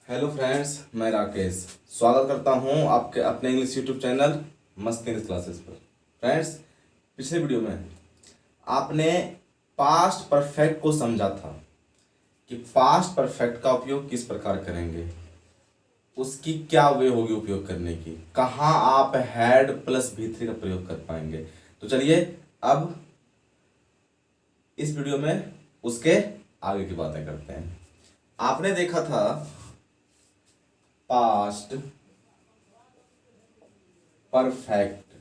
Hello friends, मैं राकेश स्वागत करता हूं आपके अपने इंग्लिश यूट्यूब चैनल मस्त इंग्लिश क्लासेस पर। फ्रेंड्स, पिछले वीडियो में आपने पास्ट परफेक्ट को समझा था कि पास्ट परफेक्ट का उपयोग किस प्रकार करेंगे, उसकी क्या वे होगी उपयोग करने की, कहाँ आप हैड प्लस V3 का प्रयोग कर पाएंगे। तो चलिए अब इस वीडियो में उसके आगे की बातें करते हैं। आपने देखा था पास्ट परफेक्ट,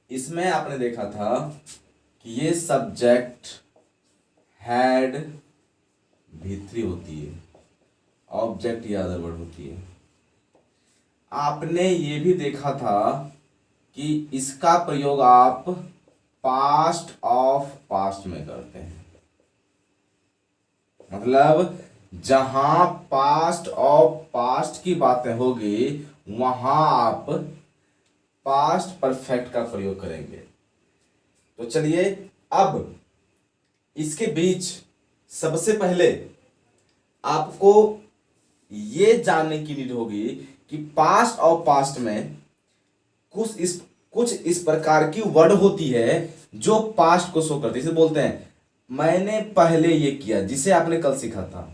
इसमें आपने देखा था कि ये सब्जेक्ट हैड V3 होती है, ऑब्जेक्ट या अदर वर्ड होती है। आपने ये भी देखा था कि इसका प्रयोग आप पास्ट ऑफ पास्ट में करते हैं, मतलब जहां पास्ट ऑफ पास्ट की बातें होगी वहां आप पास्ट परफेक्ट का प्रयोग करेंगे। तो चलिए अब इसके बीच सबसे पहले आपको ये जानने की नीड होगी कि पास्ट और पास्ट में कुछ इस प्रकार की वर्ड होती है जो पास्ट को शो करती है। इसे बोलते हैं मैंने पहले ये किया, जिसे आपने कल सीखा था।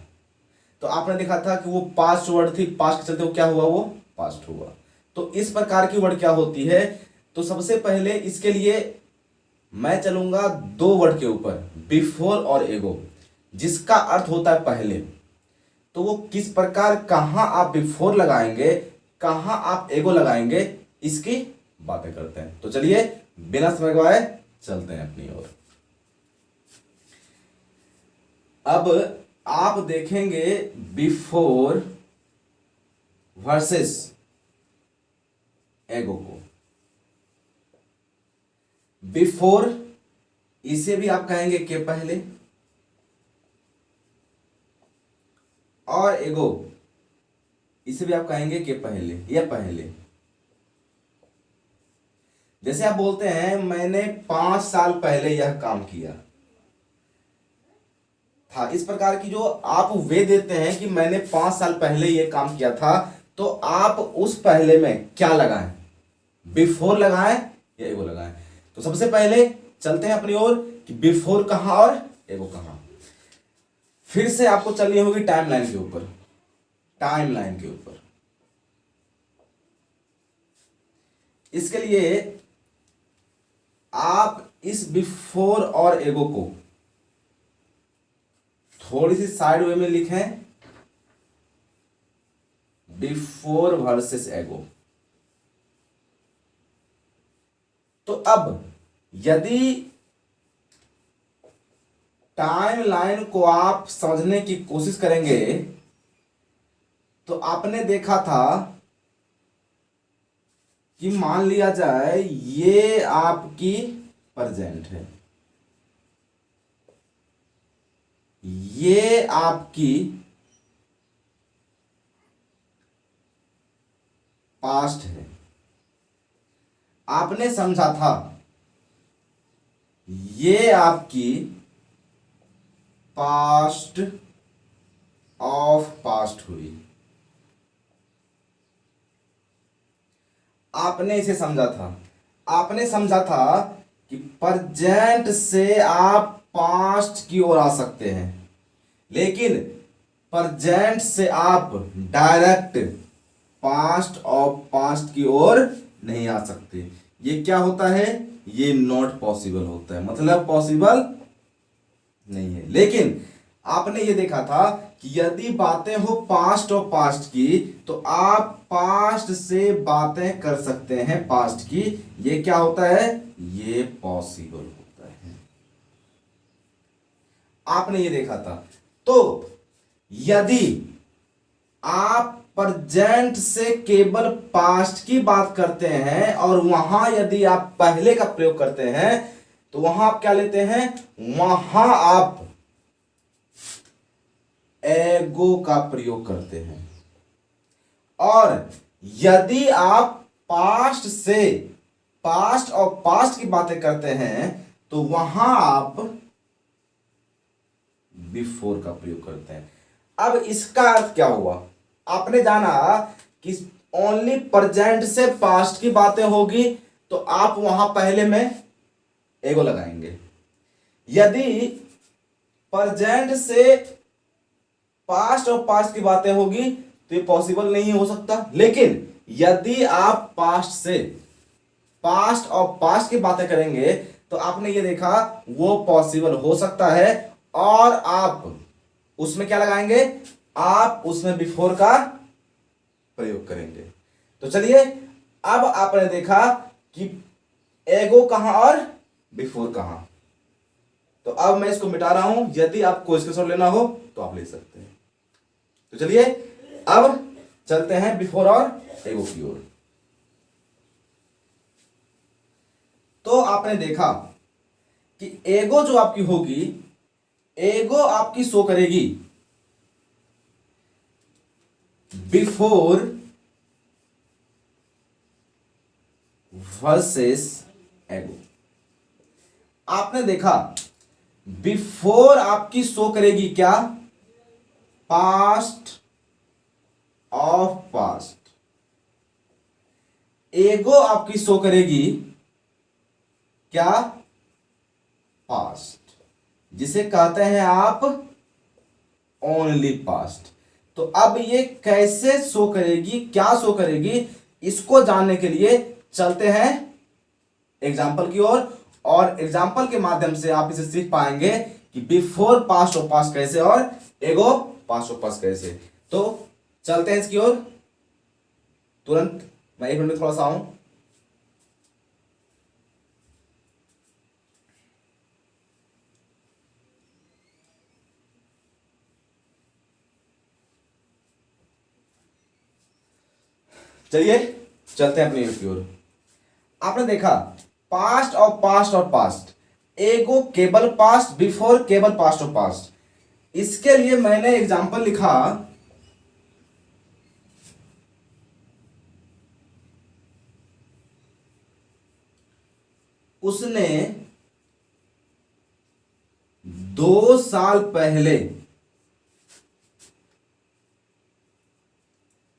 तो आपने देखा था कि वो पास्ट वर्ड थी, पास्ट के चलते वो क्या हुआ, वो पास्ट हुआ। तो इस प्रकार की वर्ड क्या होती है। तो सबसे पहले इसके लिए मैं चलूंगा दो वर्ड के ऊपर, बिफोर और एगो, जिसका अर्थ होता है पहले। तो वो किस प्रकार, कहां आप बिफोर लगाएंगे, कहां आप एगो लगाएंगे, इसकी बातें करते हैं। तो चलिए बिना समय गवाए चलते हैं अपनी ओर। अब आप देखेंगे बिफोर वर्सेस एगो को। बिफोर इसे भी आप कहेंगे के पहले, और एगो इसे भी आप कहेंगे के पहले या पहले। जैसे आप बोलते हैं मैंने 5 साल पहले यह काम किया था, इस प्रकार की जो आप वे देते हैं कि मैंने 5 साल पहले यह काम किया था, तो आप उस पहले में क्या लगाएं, बिफोर लगाएं या एगो लगाएं। तो सबसे पहले चलते हैं अपनी ओर कि बिफोर कहां और एगो कहां। फिर से आपको चलनी होगी टाइमलाइन के ऊपर, टाइमलाइन के ऊपर। इसके लिए आप इस बिफोर और एगो को थोड़ी सी साइड वे में लिखें, बिफोर वर्सेस एगो। तो अब यदि टाइमलाइन को आप समझने की कोशिश करेंगे तो आपने देखा था कि मान लिया जाए ये आपकी प्रेजेंट है, ये आपकी पास्ट है। आपने समझा था ये आपकी पास्ट ऑफ पास्ट हुई। आपने इसे समझा था, आपने समझा था कि प्रेजेंट से आप पास्ट की ओर आ सकते हैं, लेकिन प्रेजेंट से आप डायरेक्ट पास्ट ऑफ पास्ट की ओर नहीं आ सकते। ये क्या होता है, ये नॉट पॉसिबल होता है, मतलब पॉसिबल नहीं है। लेकिन आपने ये देखा था कि यदि बातें हो पास्ट और पास्ट की, तो आप पास्ट से बातें कर सकते हैं पास्ट की। ये क्या होता है, ये पॉसिबल होता है। आपने ये देखा था। तो यदि आप प्रेजेंट से केवल पास्ट की बात करते हैं और वहां यदि आप पहले का प्रयोग करते हैं, तो वहां आप क्या लेते हैं, वहां आप एगो का प्रयोग करते हैं। और यदि आप पास्ट से, पास्ट और पास्ट की बातें करते हैं, तो वहां आप बिफोर का प्रयोग करते हैं। अब इसका अर्थ क्या हुआ, आपने जाना कि ओनली प्रेजेंट से पास्ट की बातें होगी तो आप वहां पहले में एगो लगाएंगे। यदि प्रेजेंट से पास्ट और पास्ट की बातें होगी तो ये पॉसिबल नहीं हो सकता। लेकिन यदि आप पास्ट से पास्ट और पास्ट की बातें करेंगे तो आपने ये देखा वो पॉसिबल हो सकता है। और आप उसमें क्या लगाएंगे, आप उसमें बिफोर का प्रयोग करेंगे। तो चलिए अब आपने देखा कि एगो कहां और बिफोर कहां। तो अब मैं इसको मिटा रहा हूं, यदि आपको स्क्रीनशॉट लेना हो तो आप ले सकते हैं। तो चलिए अब चलते हैं बिफोर और एगो की ओर। तो आपने देखा कि एगो जो आपकी होगी, एगो आपकी शो करेगी बिफोर वर्सेस एगो। आपने देखा बिफोर आपकी शो करेगी क्या, पास्ट ऑफ पास्ट। एगो आपकी शो करेगी क्या, पास्ट, जिसे कहते हैं आप ओनली पास्ट। तो अब ये कैसे शो करेगी, क्या शो करेगी, इसको जानने के लिए चलते हैं एग्जाम्पल की ओर। और एग्जाम्पल के माध्यम से आप इसे सीख पाएंगे कि बिफोर पास्ट और पास्ट कैसे और एगो पास्ट और पास्ट कैसे। तो चलते हैं इसकी ओर तुरंत। मैं 1 मिनट में थोड़ा सा आऊं। चलिए चलते हैं अपनी की ओर। आपने देखा पास्ट और पास्ट और पास्ट, एगो केवल पास्ट, बिफोर केवल पास्ट और पास्ट। इसके लिए मैंने एग्जांपल लिखा, उसने 2 साल पहले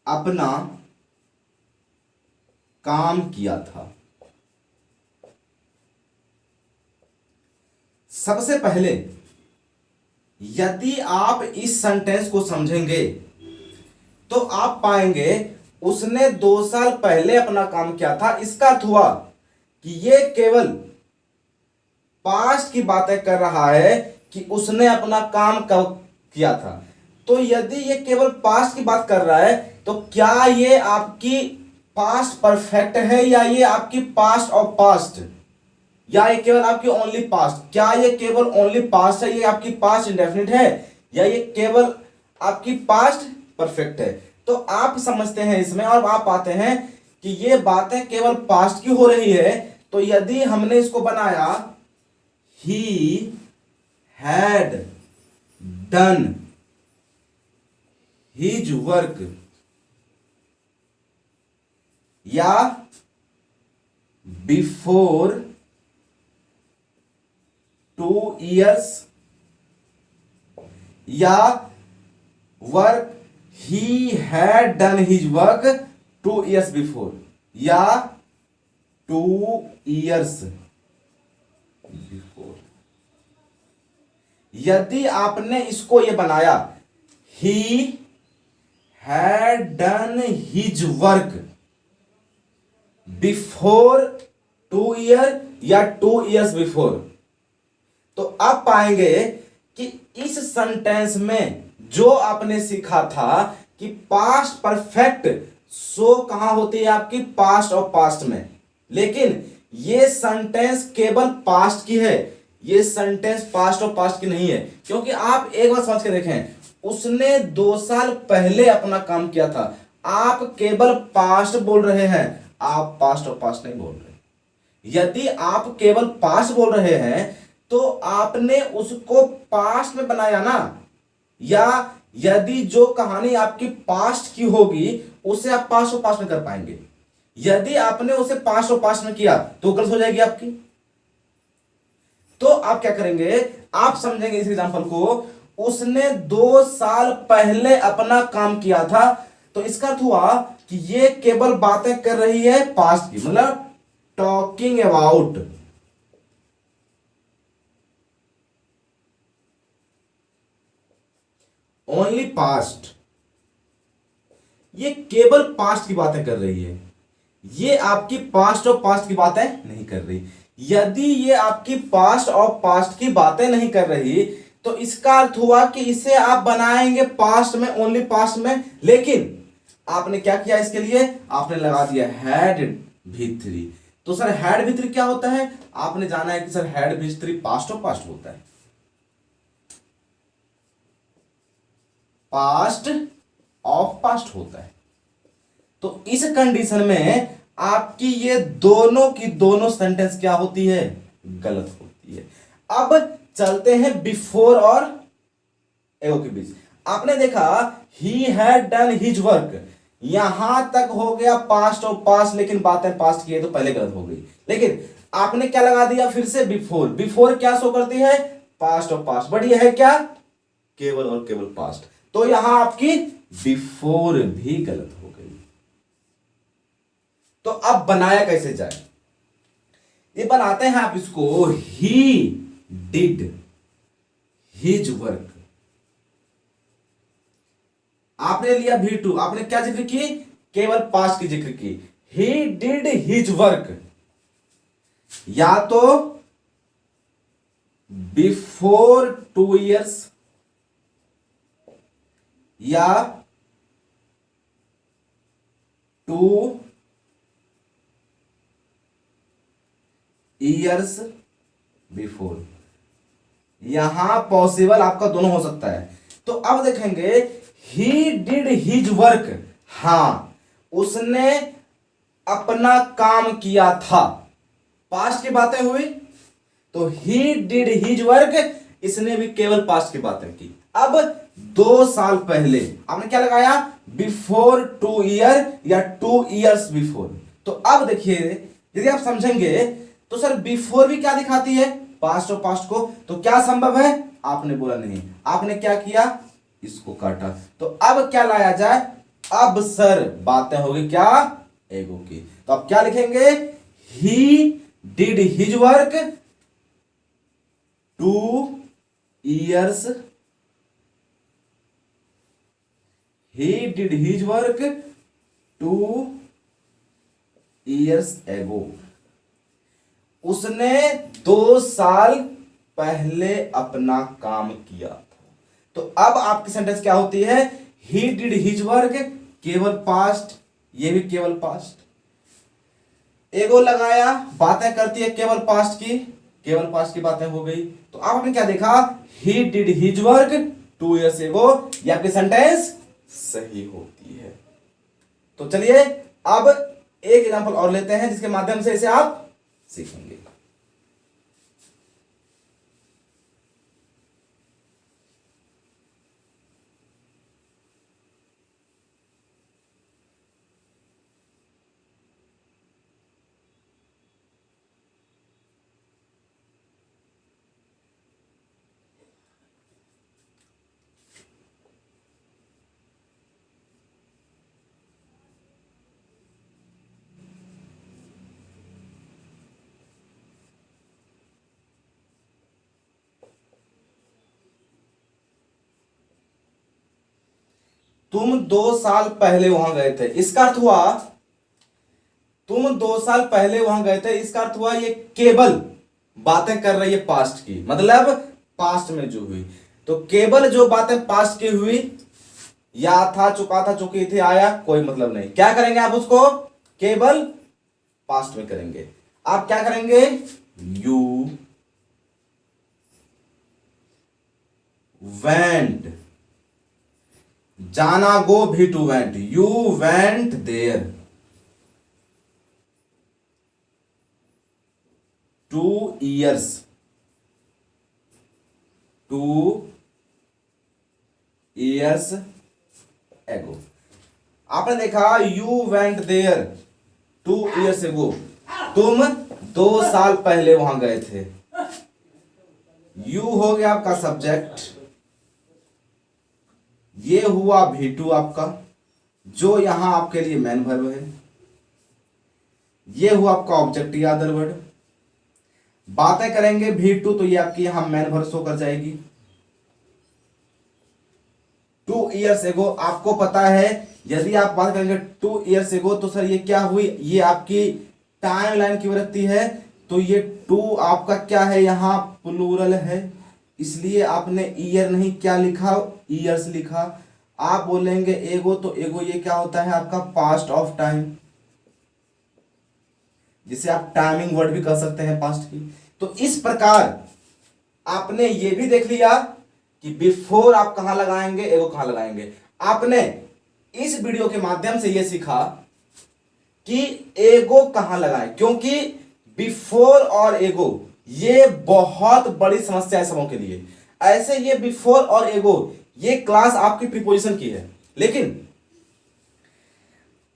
अपना काम किया था। सबसे पहले यदि आप इस सेंटेंस को समझेंगे तो आप पाएंगे उसने 2 साल पहले अपना काम किया था। इसका अर्थ हुआ कि ये केवल पास्ट की बातें कर रहा है कि उसने अपना काम कब किया था। तो यदि ये केवल पास्ट की बात कर रहा है तो क्या ये आपकी पास्ट परफेक्ट है, या ये आपकी पास्ट और पास्ट, या ये केवल आपकी ओनली पास्ट। क्या ये केवल ओनली पास्ट है, ये आपकी पास्ट इंडेफिनिट है, या ये केवल आपकी पास्ट परफेक्ट है। तो आप समझते हैं इसमें और आप पाते हैं कि ये बातें केवल पास्ट की हो रही है। तो यदि हमने इसको बनाया he had done his work, या बिफोर 2 years, या work he had done his work 2 years before, या 2 years बिफोर। यदि आपने इसको ये बनाया he had done his work before 2 year या 2 years बिफोर, तो आप पाएंगे कि इस सेंटेंस में जो आपने सीखा था कि पास्ट परफेक्ट सो कहां होती है आपकी पास्ट और पास्ट में। लेकिन ये सेंटेंस केवल पास्ट की है, ये सेंटेंस पास्ट और पास्ट की नहीं है। क्योंकि आप एक बार समझ के देखें, उसने 2 साल पहले अपना काम किया था। आप केवल पास्ट बोल रहे हैं, आप पास्ट और पास्ट नहीं बोल रहे। यदि आप केवल पास्ट बोल रहे हैं तो आपने उसको पास्ट में बनाया ना, या यदि जो कहानी आपकी पास्ट की होगी उसे आप पास्ट और पास्ट में कर पाएंगे। यदि आपने उसे पास्ट और पास्ट में किया तो गलत हो जाएगी आपकी। तो आप क्या करेंगे, आप समझेंगे इस एग्जांपल को, उसने 2 साल पहले अपना काम किया था। तो इसका अर्थ हुआ कि ये केवल बातें कर रही है पास्ट की, मतलब टॉकिंग अबाउट ओनली पास्ट। ये केवल पास्ट की बातें कर रही है, ये आपकी पास्ट और पास्ट की बातें नहीं कर रही। यदि ये आपकी पास्ट और पास्ट की बातें नहीं कर रही तो इसका अर्थ हुआ कि इसे आप बनाएंगे पास्ट में, ओनली पास्ट में। लेकिन आपने क्या किया, इसके लिए आपने लगा दिया हैड V3। तो सर हैड V3 क्या होता है? आपने जाना है कि सर हैड V3 पास्ट और पास्ट होता है, पास्ट ऑफ पास्ट होता है। तो इस कंडीशन में आपकी ये दोनों की दोनों सेंटेंस क्या होती है? गलत होती है। अब चलते हैं बिफोर और एगो के बीच। आपने देखा he had done his work, यहां तक हो गया पास्ट और पास्ट, लेकिन बातें पास्ट की है तो पहले गलत हो गई। लेकिन आपने क्या लगा दिया फिर से? बिफोर। बिफोर क्या शो करती है? पास्ट और पास्ट, बट ये है क्या? केवल और केवल पास्ट। तो यहां आपकी बिफोर भी गलत हो गई। तो अब बनाया कैसे जाए? ये बनाते हैं आप इसको, ही डिड हिज वर्क। आपने लिया V2, आपने क्या जिक्र की? केवल पास्ट की जिक्र की। ही डिड हिज वर्क, या तो बिफोर 2 years या 2 years बिफोर। यहां पॉसिबल आपका दोनों हो सकता है। तो अब देखेंगे ही डिड हिज वर्क, हां उसने अपना काम किया था, पास्ट की बातें हुई। तो ही डिड हिज वर्क, इसने भी केवल पास्ट की बातें की। अब 2 साल पहले आपने क्या लगाया? बिफोर 2 year या 2 years बिफोर। तो अब देखिए, यदि आप समझेंगे तो सर बिफोर भी क्या दिखाती है? पास्ट और पास्ट को। तो क्या संभव है? आपने बोला नहीं। आपने क्या किया? इसको काटा। तो अब क्या लाया जाए? अब सर बातें होगी क्या? एगो की। तो अब क्या लिखेंगे? He did his work 2 years, he did his work 2 years ago। उसने 2 साल पहले अपना काम किया था। तो अब आपकी सेंटेंस क्या होती है? ही डिड हिज वर्क, केवल पास्ट, ये भी केवल पास्ट। एगो लगाया, बातें करती है केवल पास्ट की, केवल पास्ट की बातें हो गई। तो अब आपने क्या देखा? He did his work 2 years ago, ये आपकी सेंटेंस सही होती है। तो चलिए अब एक एग्जांपल और लेते हैं जिसके माध्यम से इसे आप सीखेंगे। तुम 2 साल पहले वहां गए थे, इसका अर्थ हुआ तुम 2 साल पहले वहां गए थे। इसका अर्थ हुआ ये केवल बातें कर रही है पास्ट की, मतलब पास्ट में जो हुई। तो केवल जो बातें पास्ट की हुई, या था, चुका था, चुकी थी, आया, कोई मतलब नहीं। क्या करेंगे आप उसको? केवल पास्ट में करेंगे। आप क्या करेंगे? यू वेंट, जाना go V2 went, you went there 2 years, 2 years ago। आपने देखा you went there 2 years ago, तुम 2 साल पहले वहां गए थे। यू हो गया आपका सब्जेक्ट, ये हुआ V2 आपका, जो यहां आपके लिए मेन वर्ब है। ये हुआ आपका ऑब्जेक्ट या अदर वर्ड। बातें करेंगे V2 तो ये आपकी यहां मेन वर्ब शो कर जाएगी। 2 years ago, आपको पता है यदि आप बात करेंगे 2 years ago तो सर ये क्या हुई, ये आपकी टाइम लाइन की वृत्ति है। तो ये 2 आपका क्या है, यहां प्लूरल है, इसलिए आपने ईयर नहीं क्या लिखा, ईयर्स लिखा। आप बोलेंगे एगो, तो एगो ये क्या होता है आपका पास्ट ऑफ टाइम, जिसे आप टाइमिंग वर्ड भी कह सकते हैं पास्ट की। तो इस प्रकार आपने ये भी देख लिया कि बिफोर आप कहां लगाएंगे, एगो कहां लगाएंगे। आपने इस वीडियो के माध्यम से यह सीखा कि एगो कहां लगाएं, क्योंकि बिफोर और एगो ये बहुत बड़ी समस्या है सबों के लिए। ऐसे ये बिफोर और एगो ये क्लास आपकी प्रीपोजिशन की है, लेकिन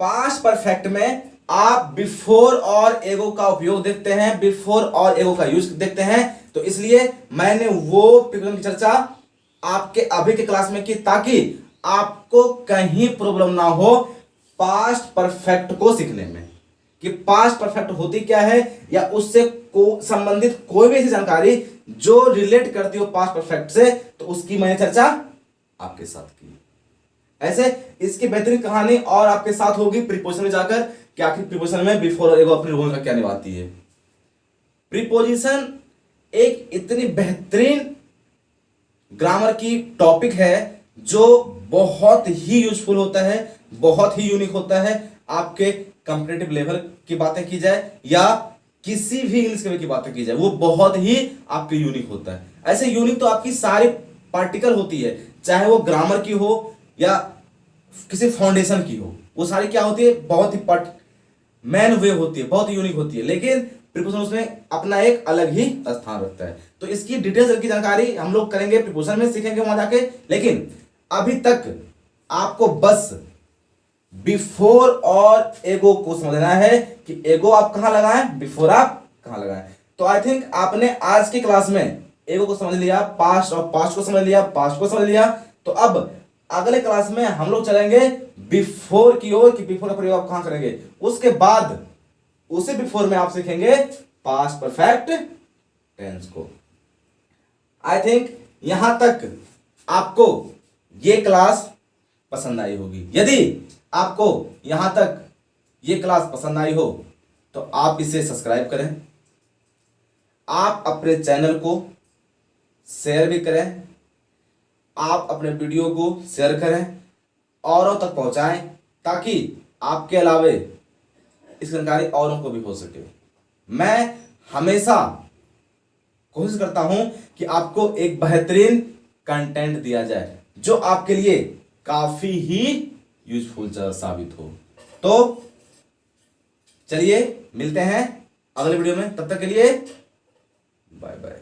पास्ट परफेक्ट में आप बिफोर और एगो का उपयोग देखते हैं, बिफोर और एगो का यूज देखते हैं। तो इसलिए मैंने वो प्रीपोजिशन की चर्चा आपके अभी के क्लास में की, ताकि आपको कहीं प्रॉब्लम ना हो पास्ट परफेक्ट को सीखने में, कि पास्ट परफेक्ट होती क्या है, या उससे संबंधित कोई भी ऐसी जानकारी जो रिलेट करती हो पास्ट परफेक्ट से, तो उसकी मैंने चर्चा आपके साथ की। ऐसे इसकी बेहतरीन कहानी और आपके साथ होगी प्रीपोजिशन में जाकर, कि आखिर प्रीपोजिशन में बिफोर और एगो अपनी रोल का क्या निभाती है। प्रीपोजिशन एक इतनी बेहतरीन ग्रामर की टॉपिक है जो बहुत ही यूजफुल होता है, बहुत ही यूनिक होता है। आपके कंपटीटिव लेवल की बातें की जाए या किसी भी इंग्लिश लेवल की बातें की जाए, वो बहुत ही आपके यूनिक होता है। ऐसे यूनिक तो आपकी सारी पार्टिकल होती है, चाहे वो ग्रामर की हो या किसी फाउंडेशन की हो, वो सारी क्या होती है, बहुत ही मैन वे होती है, बहुत ही यूनिक होती है। लेकिन प्रीपोजिशन उसमें अपना एक अलग ही स्थान रखता है। तो इसकी डिटेल्स की जानकारी हम लोग करेंगे, प्रीपोजिशन में सीखेंगे वहां जाके। लेकिन अभी तक आपको बस बिफोर और एगो को समझना है कि एगो आप कहां लगाएं, बिफोर आप कहां लगाएं। तो आई थिंक आपने आज की क्लास में एगो को समझ लिया, पास्ट और पास्ट को समझ लिया, पास्ट को समझ लिया। तो अब अगले क्लास में हम लोग चलेंगे बिफोर की ओर, कि बिफोर का प्रयोग आप कहां करेंगे। उसके बाद उसी बिफोर में आप सीखेंगे पास्ट परफेक्ट टेंस को। आई थिंक यहां तक आपको यह क्लास पसंद आई होगी। यदि आपको यहां तक यह क्लास पसंद आई हो तो आप इसे सब्सक्राइब करें, आप अपने चैनल को शेयर भी करें, आप अपने वीडियो को शेयर करें, औरों तक पहुंचाएं, ताकि आपके अलावे इस जानकारी औरों को भी हो सके। मैं हमेशा कोशिश करता हूं कि आपको एक बेहतरीन कंटेंट दिया जाए जो आपके लिए काफी ही यूजफुल साबित हो। तो चलिए मिलते हैं अगले वीडियो में, तब तक के लिए बाय बाय।